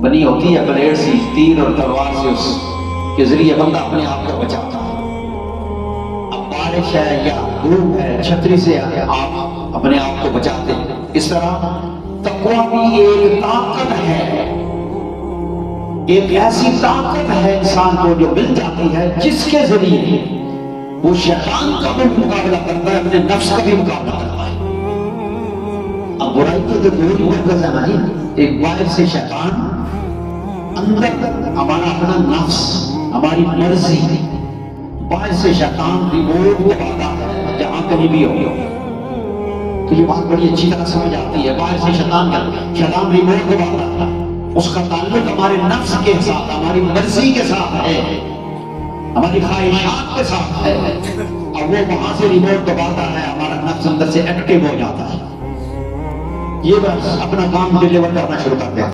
बनी होती है ब्लेड सी, तीर और तलवार से, उसके जरिए बंदा अपने आप को बचाता है। अब बारिश है या धूप है, छतरी से आप अपने आप को बचाते हैं। इस तरह तकवा भी एक ताकत है, एक ऐसी ताकत है इंसान को जो मिल जाती है, जिसके जरिए वो शैतान का भी मुकाबला करता है, अपने नफ्स का भी मुकाबला करता है। अब बुराई तो दूर मरकज है नहीं, एक बाहर से शैतान, अंदर हमारा अपना नफ्स, हमारी मर्जी। बाहर से शैतान रिमोट दबाता है जहां कहीं भी हो। तो ये बात बड़ी अच्छी तरह समझ आती है। बाहर से शैतान रिमोट दबाता है, उसका ताल्लुक हमारे नफ्स के साथ, हमारी मर्जी के साथ है, हमारी ख्वाहिशात के साथ है। अब वो वहां से रिमोट दबाता है, हमारा नफ्स अंदर से एक्टिव हो जाता है। ये बस अपना काम डिलीवर करना शुरू कर दिया।